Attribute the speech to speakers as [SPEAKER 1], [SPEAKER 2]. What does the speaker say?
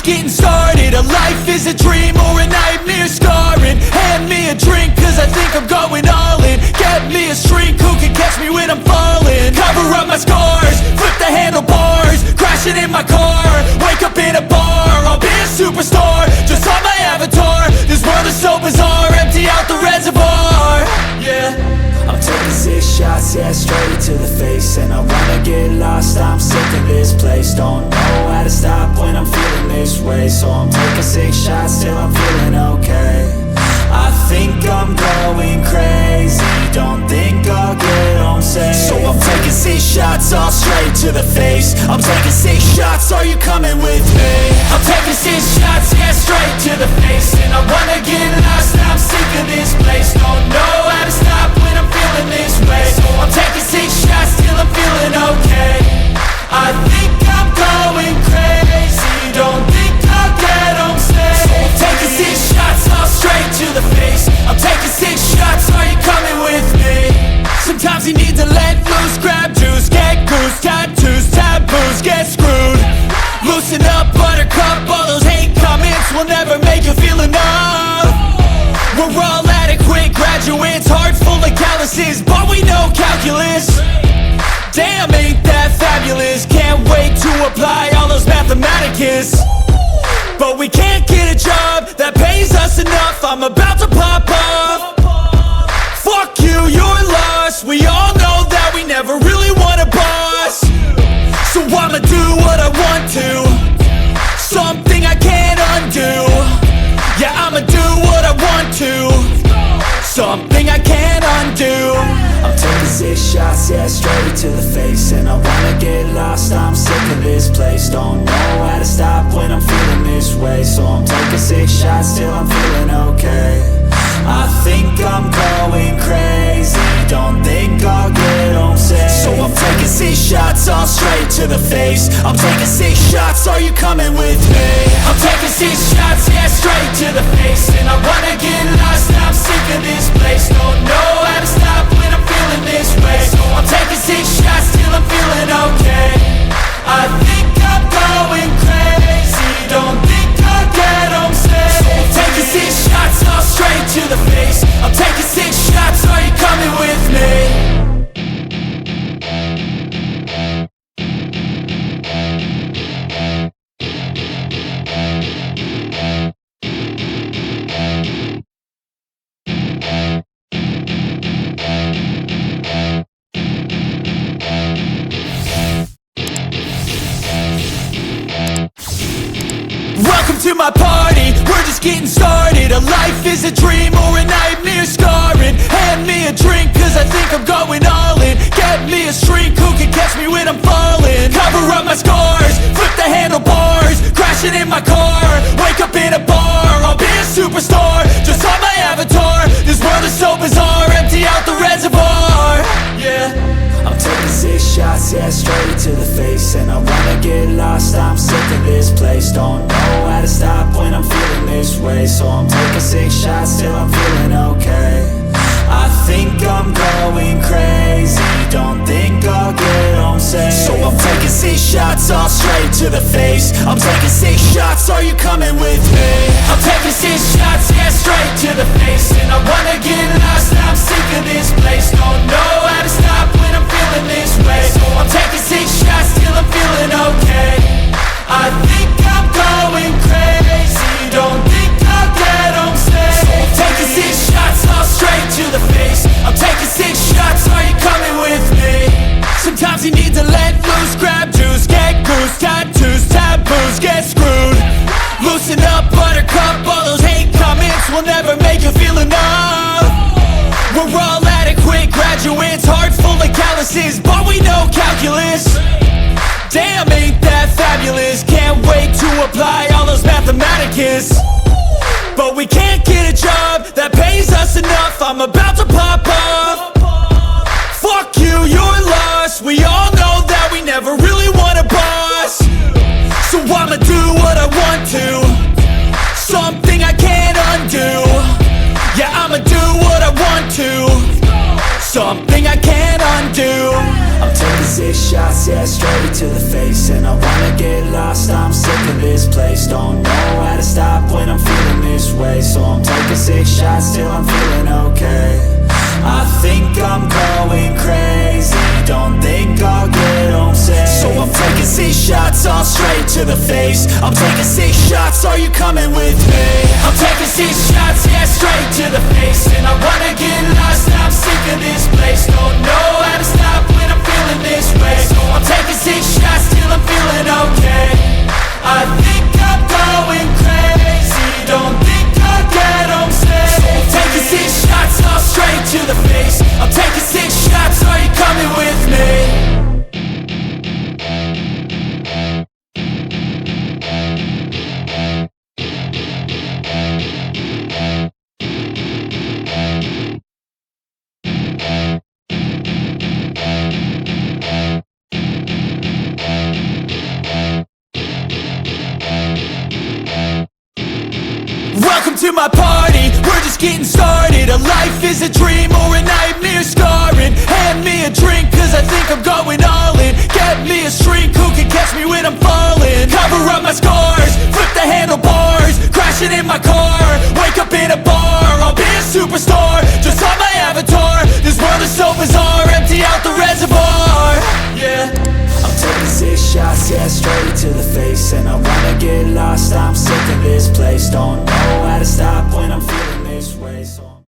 [SPEAKER 1] getting started. A life is a dream or a nightmare scarring. Hand me a drink cause I think I'm going all in. Get me a shrink who can catch me when I'm falling. Cover up my scars, flip the handlebars, crashing in my car, wake up in a bar. I'll be a superstar, just on my avatar. This world is so bizarre, empty out the reservoir. Yeah,
[SPEAKER 2] I'm taking 6 shots, yeah, straight to the face. And I wanna get lost, I'm sick of this place. Don't know how to stop when I'm feeling this way. So I'm taking 6 shots till I'm feeling okay. I think I'm going crazy, don't think I'll get home safe. So I'm taking 6 shots, all straight to the face. I'm taking 6 shots, are you coming with me? I'm taking 6 shots, yeah, straight to the face. And I wanna get lost, I'm sick of this place. Don't know how to stop when I'm feeling this way. So I'm taking 6 shots till I'm feeling okay. I think I'm going crazy, don't think I'll get home safe. So I'm taking 6 shots, all straight to the face. I'm taking 6 shots, are you coming with me?
[SPEAKER 1] sometimes you need to let loose, grab juice, get goose, tattoos, taboos, get screwed. Loosen up, buttercup, all those hate comments will never make you feel enough. We're all adequate graduates, heart full of calluses, but we know calculus. Damn, ain't that fabulous? Can't wait to apply all those mathematicus. But we can't get a job that pays us enough. I'm about to pop off. Fuck you, you're lost. We all know that we never really want a boss. So I'ma do what I want to, something I can't undo. Yeah, I'ma do what I want to, something I can't undo.
[SPEAKER 2] I'm taking 6 shots, yeah, straight to the face. And I wanna get lost, I'm sick of this place. Don't know how to stop when I'm feeling this way. So I'm taking 6 shots till I'm feeling okay. I think I'm going crazy, don't think I'll get home safe. So I'm taking 6 shots, all straight to the face. I'm taking 6 shots, are you coming with me?
[SPEAKER 1] I'm taking 6 shots, yeah, straight to the face. And I wanna get lost, I'm sick of this place. Don't know how to stop when I'm feeling this way. So I'm taking 6 shots till I'm feeling okay. I think I'm going crazy, don't think I'll get home safe. So I'm taking 6 shots, all straight to the face. I'm taking 6 shots, are you coming with me? Welcome to my party, we're just getting started. A life is a dream or a nightmare scarring. Hand me a drink cause I think I'm going all in. Get me a shrink who can catch me when I'm falling. Cover up my scars, flip the handlebars, crashing in my car, wake up in a bar. I'll be a superstar, just on my avatar. This world is so bizarre, empty out the reservoir. Yeah,
[SPEAKER 2] I'm taking 6 shots, yeah, straight to the face. And I wanna get lost, I'm sick of this place. Don't know how to stop when I'm feeling this way. So I'm taking 6 shots till I'm feeling okay. I think I'm going crazy, don't think I'll get home safe. So I'm taking 6 shots, all straight to the face. I'm taking 6 shots, are you coming with me?
[SPEAKER 1] I'm taking 6 shots, yeah, straight to the face. And I wanna get lost, I'm sick of this place. Don't know how to stop when I'm feeling this way. So I'm taking 6 shots till I'm feeling okay. I think I'm going crazy, don't think I'll get home safe. So I'm taking 6 shots, all straight to the face. I'm taking 6 shots, are you coming with me? Sometimes you need to let loose, grab juice, get goose, tattoos, taboos, get screwed. Loosen up, buttercup, all those hate comments will never make you feel enough. We're all adequate graduates, heart full of calluses, but we know calculus. Damn, ain't that fabulous? Can't wait to apply all those mathematicus. But we can't get a job that pays us enough. I'm about to pop off. Fuck you, you're lost. We all know that we never really want a boss. So I'ma do what I want to, something I can't undo. Yeah, I'ma do what I want to, something I can't undo.
[SPEAKER 2] I'm taking 6 shots, yeah, straight to the face. And I wanna get lost, I'm sick of this place. Don't I'm taking 6 shots, are you coming with me?
[SPEAKER 1] I'm taking 6 shots, yeah, straight to the face. And I wanna get lost, I'm sick of this place. Don't know how to stop when I'm feeling this way. So I'm taking 6 shots till I'm feeling okay. I think I'm going crazy, don't think I'll get home safe. So I'm taking 6 shots, all straight to the face. I'm taking 6 shots, are you coming with me? Welcome to my party, we're just getting started. A life is a dream or a nightmare scarring. Hand me a drink cause I think I'm going all in. Get me a shrink who can catch me when I'm falling. Cover up my scars, flip the handlebars. Crashing in my car, wake up in a bar. I'll be a superstar, just on my avatar. This world is so bizarre, empty out the reservoir. Yeah,
[SPEAKER 2] I'm taking 6 shots, yeah, straight to the face. And I wanna get lost, I'm sick of this place. Don't know how to stop when I'm feeling